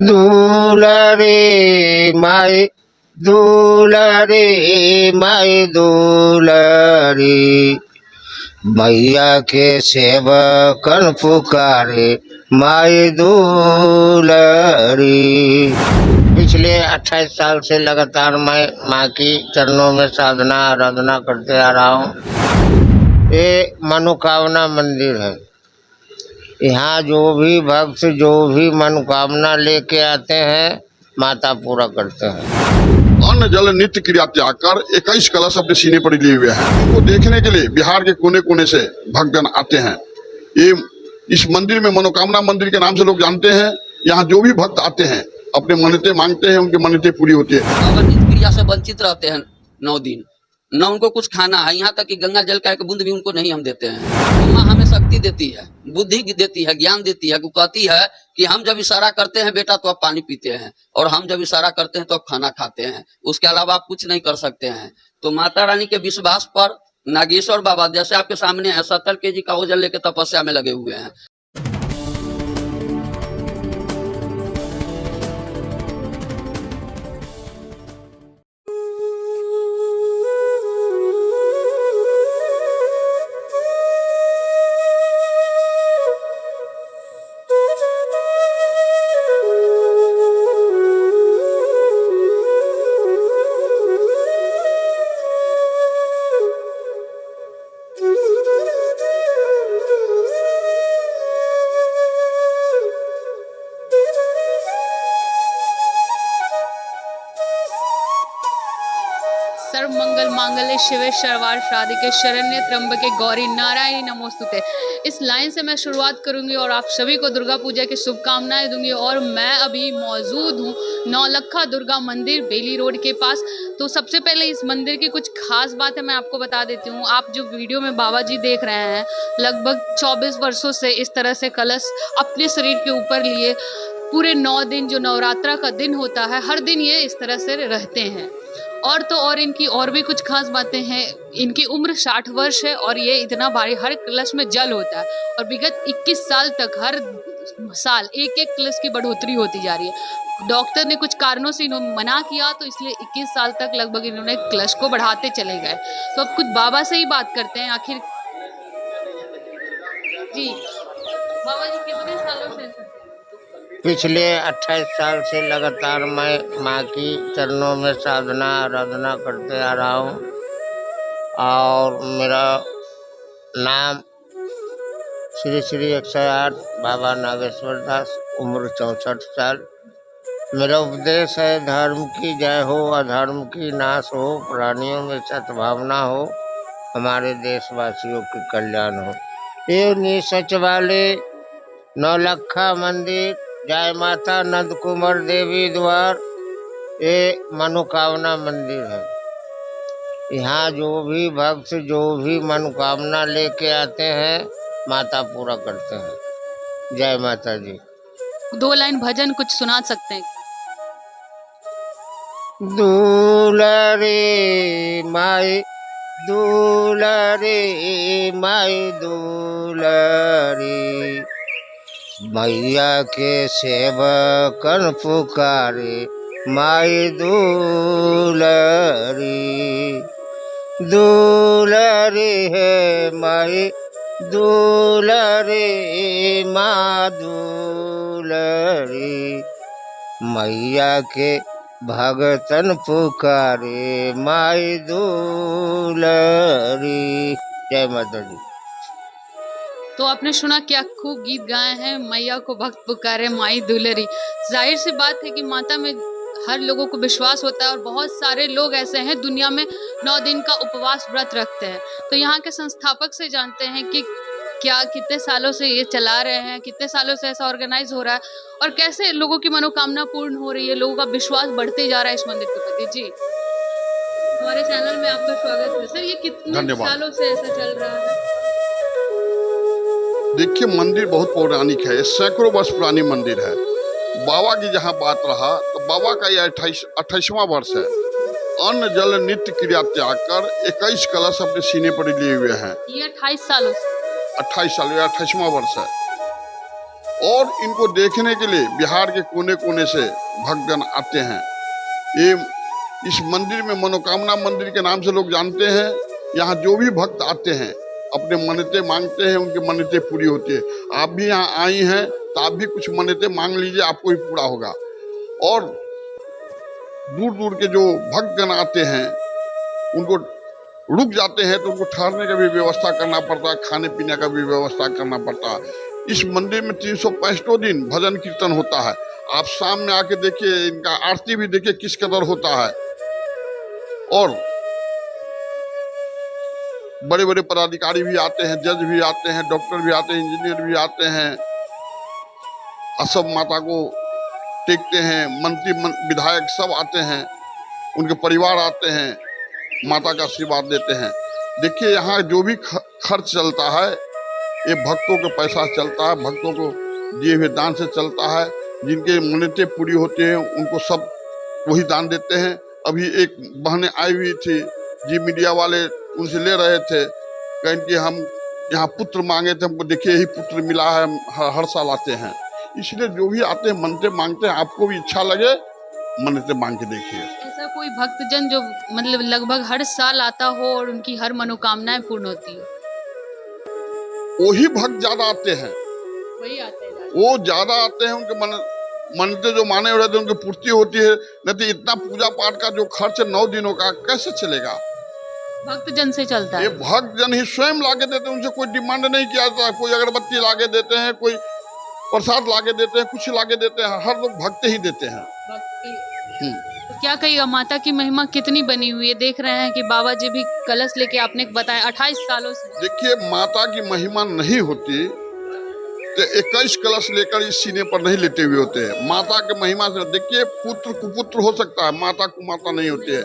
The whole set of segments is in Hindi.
दुलारे माई दुलारे माई दुलारी मैया के सेवकन पुकारे माई दुलारी। पिछले 28 साल से लगातार मैं माँ की चरणों में साधना आराधना करते आ रहा हूँ। ये मनोकामना मंदिर है। यहाँ जो भी भक्त जो भी मनोकामना लेके आते हैं माता पूरा करते हैं। अन्न जल नित्य क्रिया त्याग कर 21 कलश अपने सीने पर लिए हुए हैं। इनको देखने के लिए बिहार के कोने कोने से भक्तजन आते हैं। ये इस मंदिर में मनोकामना मंदिर के नाम से लोग जानते हैं। यहाँ जो भी भक्त आते हैं अपने मन्नतें मांगते हैं, उनकी मन्नतें पूरी होती है। अगर नित्य क्रिया से वंचित रहते हैं 9 दिन, न उनको कुछ खाना है, यहाँ तक कि गंगा जल का एक बूंद भी उनको नहीं हम देते हैं। तो माँ हमें शक्ति देती है, बुद्धि देती है, ज्ञान देती है। वो कहती है कि हम जब इशारा करते हैं बेटा तो आप पानी पीते हैं, और हम जब इशारा करते हैं तो आप खाना खाते हैं। उसके अलावा आप कुछ नहीं कर सकते हैं। तो माता रानी के विश्वास पर नागेश्वर बाबा जैसे आपके सामने है 70 kg का ओजन लेके तपस्या में लगे हुए हैं। सर्व मंगल मांगल्ये शिवे सर्वार्थ साधिके शरण्य त्र्यंबके गौरी नारायणी नमोस्तुते। इस लाइन से मैं शुरुआत करूंगी और आप सभी को दुर्गा पूजा की शुभकामनाएं दूंगी। और मैं अभी मौजूद हूँ नौलखा दुर्गा मंदिर बेली रोड के पास। तो सबसे पहले इस मंदिर की कुछ खास बात है मैं आपको बता देती हूँ। आप जो वीडियो में बाबा जी देख रहे हैं लगभग 24 वर्षों से इस तरह से कलश अपने शरीर के ऊपर लिए पूरे 9 दिन जो नवरात्रा का दिन होता है हर दिन ये इस तरह से रहते हैं। और तो और इनकी और भी कुछ खास बातें हैं। इनकी उम्र 60 वर्ष है और ये इतना भारी हर कलश में जल होता है। और विगत 21 साल तक हर साल एक एक कलश की बढ़ोतरी होती जा रही है। डॉक्टर ने कुछ कारणों से इन्होंने मना किया तो इसलिए 21 साल तक लगभग इन्होंने कलश को बढ़ाते चले गए। तो अब कुछ बाबा से ही बात करते हैं। आखिर जी बाबा जी कितने सालों से पिछले 28 साल से लगातार मैं माँ की चरणों में साधना आराधना करते आ रहा हूँ। और मेरा नाम श्री श्री 108 बाबा नागेश्वर दास, उम्र 64 साल। मेरा उपदेश है धर्म की जय हो, अधर्म की नाश हो, प्राणियों में सद्भावना हो, हमारे देशवासियों की कल्याण हो। ये नी सच वाले नौलखा मंदिर, जय माता नंद कुमार देवी द्वार, ये मनोकामना मंदिर है। यहाँ जो भी भक्त जो भी मनोकामना लेके आते हैं माता पूरा करते हैं। जय माता जी। 2 लाइन भजन कुछ सुना सकते हैं? दुलारे माई दुलारे माई दुलारी मैया के सेवकन पुकारे माई दुलारी। दुलारी है माई दुलारी माँ दुलारी मैया के भगतन पुकारे माई दुलारी। जय माता दी। तो आपने सुना क्या खूब गीत गाए हैं। मैया को भक्त पुकारे माई दुलरी। जाहिर सी बात है कि माता में हर लोगों को विश्वास होता है और बहुत सारे लोग ऐसे हैं दुनिया में 9 दिन का उपवास व्रत रखते हैं। तो यहाँ के संस्थापक से जानते हैं कि क्या कितने सालों से ये चला रहे हैं, कितने सालों से ऐसा ऑर्गेनाइज हो रहा है और कैसे लोगों की मनोकामना पूर्ण हो रही है, लोगों का विश्वास बढ़ते जा रहा है इस मंदिर के प्रति। जी हमारे चैनल में आपका स्वागत है सर। ये कितने सालों से ऐसा चल रहा है? देखिए मंदिर बहुत पौराणिक है, सैकड़ों वर्ष पुरानी मंदिर है। बाबा की जहाँ बात रहा तो बाबा का यह 28वां वर्ष है। अन्न जल नित्य क्रिया त्याग कर 21 कलश अपने सीने पर लिए हुए हैं। ये 28 सालों से 28 साल, 28वां वर्ष है। और इनको देखने के लिए बिहार के कोने कोने से भक्तजन आते हैं। ये इस मंदिर में मनोकामना मंदिर के नाम से लोग जानते हैं। यहाँ जो भी भक्त आते हैं अपने मन्नतें मांगते हैं, उनकी मन्नतें पूरी होती है। आप भी यहाँ आई हैं तो आप भी कुछ मन्नतें मांग लीजिए, आपको भी पूरा होगा। और दूर दूर के जो भक्तजन आते हैं उनको रुक जाते हैं तो उनको ठहरने का भी व्यवस्था करना पड़ता है, खाने पीने का भी व्यवस्था करना पड़ता है। इस मंदिर में 365 दिन भजन कीर्तन होता है। आप शाम में आके देखिए, इनका आरती भी देखिए किस कदर होता है। और बड़े बड़े पदाधिकारी भी आते हैं, जज भी आते हैं, डॉक्टर भी आते हैं, इंजीनियर भी आते हैं, सब माता को टेकते हैं। मंत्री विधायक सब आते हैं, उनके परिवार आते हैं, माता का आशीर्वाद देते हैं। देखिए यहाँ जो भी खर्च चलता है ये भक्तों के पैसा चलता है, भक्तों को दिए हुए दान से चलता है। जिनके मन्नतें पूरी होती हैं उनको सब वही दान देते हैं। अभी एक बहनें आई हुई थी, जी मीडिया वाले उनसे ले रहे थे, कहें कि हम यहाँ पुत्र मांगे थे, हमको देखिए यही पुत्र मिला है। हम हर साल आते हैं, इसलिए जो भी आते हैं मन्नतें मांगते हैं। आपको भी इच्छा लगे मन्नतें मांग के देखिए। ऐसा कोई भक्तजन जो मतलब लगभग हर साल आता हो और उनकी हर मनोकामनाएं पूर्ण होती है? वही भक्त ज्यादा आते हैं, वही आते हैं। वो ज्यादा आते हैं, उनके मन्नतें जो माने रहते हैं उनकी पूर्ति होती है। नहीं तो इतना पूजा पाठ का जो खर्च 9 दिनों का कैसे चलेगा? भक्तजन से चलता ये है। भक्तजन ही स्वयं लाके देते हैं, उनसे कोई डिमांड नहीं किया जाता। कोई अगरबत्ती लाके देते हैं, कोई प्रसाद लाके देते हैं, कुछ लाके देते हैं, हर लोग भक्त ही देते हैं। तो क्या कहिएगा, माता की महिमा कितनी बनी हुई है? देख रहे हैं कि बाबा जी भी कलश लेके आपने बताया 28 सालों से। देखिए माता की महिमा नहीं होती तो 21 कलश लेकर इस सीने पर नहीं लेटे हुए होते हैं। माता के महिमा से देखिए, पुत्र कुपुत्र हो सकता है, माता कुमाता नहीं होती है।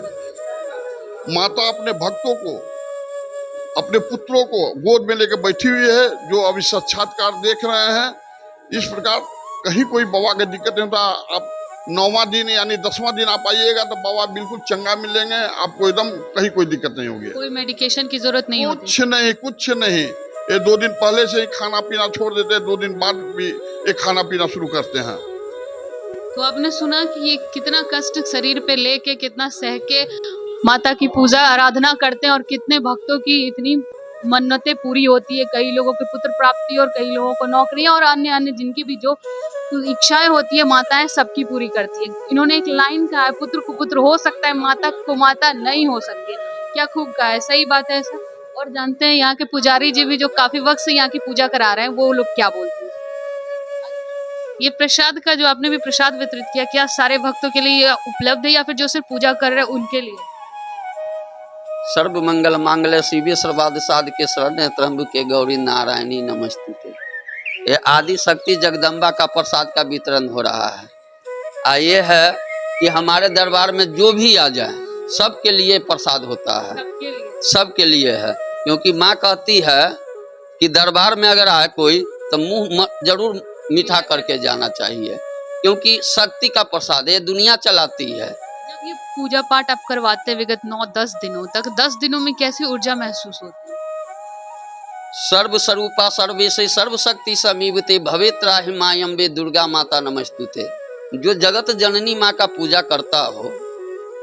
माता अपने भक्तों को, अपने पुत्रों को गोद में लेकर बैठी हुई है, जो अभी साक्षात्कार देख रहे हैं। इस प्रकार कहीं कोई बाबा का दिक्कत नहीं होता। आप 9वां दिन यानी 10वां दिन आप आइएगा तो बाबा बिल्कुल चंगा मिलेंगे, आपको एकदम कहीं कोई दिक्कत नहीं होगी। कोई मेडिकेशन की जरूरत नहीं होती? कुछ नहीं। ये 2 दिन पहले से ही खाना पीना छोड़ देते हैं, 2 दिन बाद भी ये खाना पीना शुरू करते हैं। तो आपने सुना कि ये कितना कष्ट शरीर पे लेके, कितना सह के माता की पूजा आराधना करते हैं और कितने भक्तों की इतनी मन्नतें पूरी होती है। कई लोगों के पुत्र प्राप्ति और कई लोगों को नौकरियां और अन्य अन्य जिनकी भी जो इच्छाएं होती है माताएं सबकी पूरी करती है। इन्होंने एक लाइन कहा है, पुत्र कुपुत्र हो सकता है, माता कुमाता नहीं हो सकती। क्या खूब कहा है, सही बात है ऐसा। और जानते हैं यहाँ के पुजारी जी भी जो काफी वक्त से यहाँ की पूजा करा रहे हैं, वो लोग क्या बोलते हैं। ये प्रसाद का जो आपने भी प्रसाद वितरित किया, क्या सारे भक्तों के लिए उपलब्ध है या फिर जो सिर्फ पूजा कर रहे हैं उनके लिए? सर्व मंगल मांगल्ये शिवे सर्वार्थ साधके शरण्ये त्र्यंबके गौरी नारायणी नमस्तुते। ये आदि शक्ति जगदम्बा का प्रसाद का वितरण हो रहा है। ये है कि हमारे दरबार में जो भी आ जाए सबके लिए प्रसाद होता है, सबके लिए है। क्योंकि माँ कहती है कि दरबार में अगर आए कोई तो मुंह जरूर मीठा करके जाना चाहिए, क्योंकि शक्ति का प्रसाद है, दुनिया चलाती है। जब ये पूजा पाठ आप करवाते हैं विगत 9-10 दिनों तक, 10 दिनों में कैसी ऊर्जा महसूस होती है? सर्व स्वरूपा सर्वेशे सर्वशक्ति समीवते भवे त्राहि मायम्बे दुर्गा माता नमस्तुते। जो जगत जननी माँ का पूजा करता हो,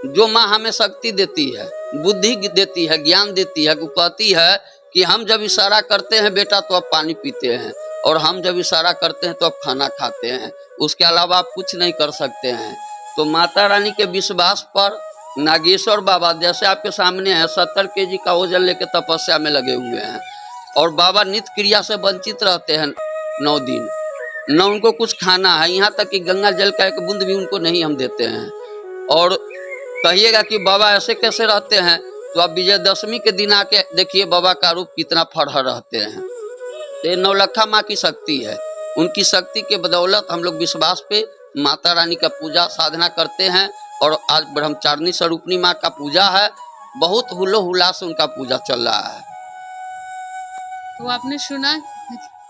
जो माँ हमें शक्ति देती है, बुद्धि देती है, ज्ञान देती है, वो कहती है कि हम जब इशारा करते हैं बेटा तो अब पानी पीते हैं, और हम जब इशारा करते हैं तो अब खाना खाते हैं, उसके अलावा आप कुछ नहीं कर सकते हैं। तो माता रानी के विश्वास पर नागेश्वर बाबा जैसे आपके सामने है, 70 kg का वजन लेके तपस्या में लगे हुए हैं, और बाबा नित्य क्रिया से वंचित रहते हैं 9 दिन। न उनको कुछ खाना है, यहाँ तक कि गंगा जल का एक बूंद भी उनको नहीं हम देते हैं। और कहिएगा कि बाबा ऐसे कैसे रहते हैं, तो आप विजयदशमी के दिन आके देखिए बाबा का रूप कितना फरहर रहते हैं। ये नौलखा माँ की शक्ति है, उनकी शक्ति के बदौलत हम लोग विश्वास पे माता रानी का पूजा साधना करते हैं। और आज ब्रह्मचारिणी स्वरूपनी माँ का पूजा है, बहुत हुल्लो हुल्लास से उनका पूजा चल रहा है। तो आपने सुना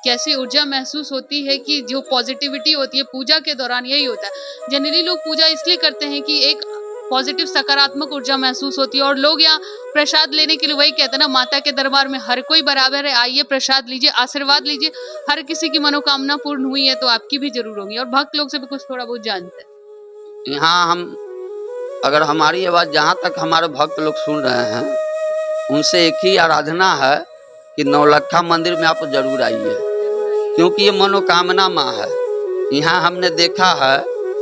कैसी ऊर्जा महसूस होती है कि जो पॉजिटिविटी होती है पूजा के दौरान, यही होता है। जनरली लोग पूजा इसलिए करते हैं कि एक पॉजिटिव सकारात्मक ऊर्जा महसूस होती है। और लोग यहाँ प्रसाद लेने के लिए वही कहते हैं ना, माता के दरबार में हर कोई बराबर है, आइए प्रसाद लीजिए, आशीर्वाद लीजिए। हर किसी की मनोकामना पूर्ण हुई है तो आपकी भी जरूर होगी। और भक्त लोग से भी कुछ थोड़ा बहुत जानते हैं। यहाँ हम अगर हमारी आवाज़ जहाँ तक हमारे भक्त लोग सुन रहे हैं, उनसे एक ही आराधना है कि नौलखा मंदिर में आप जरूर आइए, क्योंकि ये मनोकामना माँ है। यहाँ हमने देखा है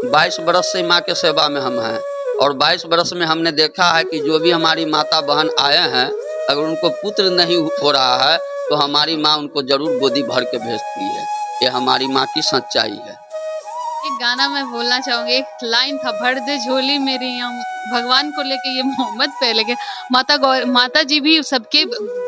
22 बरस से माँ के सेवा में हम हैं, और 22 बरस में हमने देखा है कि जो भी हमारी माता बहन आए हैं, अगर उनको पुत्र नहीं हो रहा है तो हमारी माँ उनको जरूर गोदी भर के भेजती है। ये हमारी माँ की सच्चाई है। एक गाना मैं बोलना चाहूंगी, एक लाइन था, भर दे झोली मेरी, यहाँ भगवान को लेके ये मोहम्मद पे, लेकिन माता जी भी सबके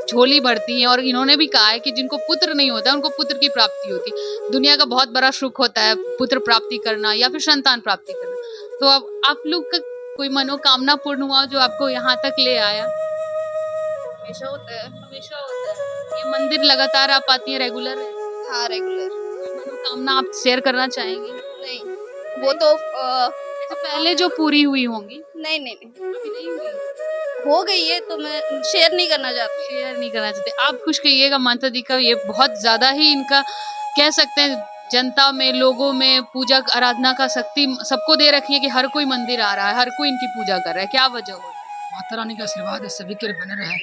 झोली भरती हैं। और इन्होंने भी कहा है कि जिनको पुत्र नहीं होता उनको पुत्र की प्राप्ति होती। दुनिया का बहुत बड़ा सुख होता है पुत्र प्राप्ति करना या फिर संतान प्राप्ति करना। तो अब आप लोग का कोई मनोकामना पूर्ण हुआ जो आपको यहाँ तक ले आया? हमेशा होता है। हमेशा होता है। ये मंदिर लगातार आप आती है, रेगुलर है? हाँ, रेगुलर। मनोकामना आप शेयर करना चाहेंगी? नहीं, वो तो तो पहले जो पूरी हुई होंगी। नहीं नहीं नहीं अभी नहीं हुई, हो गई है तो मैं शेयर नहीं करना चाहती। शेयर नहीं करना चाहते आप। कुछ कहिएगा माता जी का, ये बहुत ज्यादा ही इनका कह सकते हैं जनता में, लोगों में पूजा आराधना का शक्ति सबको दे रखी है कि हर कोई मंदिर आ रहा है, हर कोई इनकी पूजा कर रहा है। क्या वजह हो? माता रानी का आशीर्वाद है, सभी के बने रहे,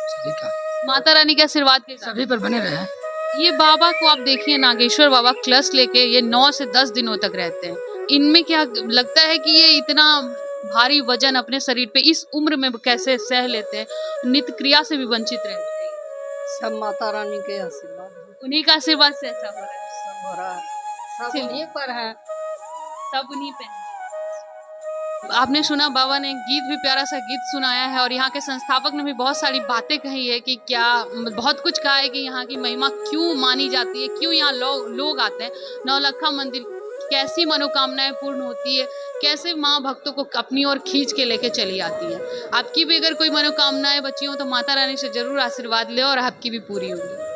सभी का, माता रानी के आशीर्वाद के साथ सभी पर बने रहे। ये बाबा को आप देखिए, नागेश्वर बाबा क्लच लेके ये 9 से 10 दिनों तक रहते हैं। इनमें क्या लगता है कि ये इतना भारी वजन अपने शरीर पे इस उम्र में कैसे सह लेते हैं, नित्य क्रिया से भी वंचित रहते हैं? सब माता रानी के आशीर्वाद है, उन्हीं का आशीर्वाद से ऐसा हो रहा है। सब हो रहा है, सब चलिए। उन्हीं पर है। सब उन्हीं पे है। आपने सुना, बाबा ने एक गीत भी, प्यारा सा गीत सुनाया है। और यहाँ के संस्थापक ने भी बहुत सारी बातें कही है कि क्या बहुत कुछ कहा है कि यहाँ की महिमा क्यों मानी जाती है, क्यों यहाँ लोग आते हैं। नौलखा मंदिर कैसी मनोकामनाएं पूर्ण होती है, कैसे माँ भक्तों को अपनी ओर खींच के लेके चली आती है। आपकी भी अगर कोई मनोकामनाएं बची हो तो माता रानी से जरूर आशीर्वाद ले और आपकी भी पूरी होगी।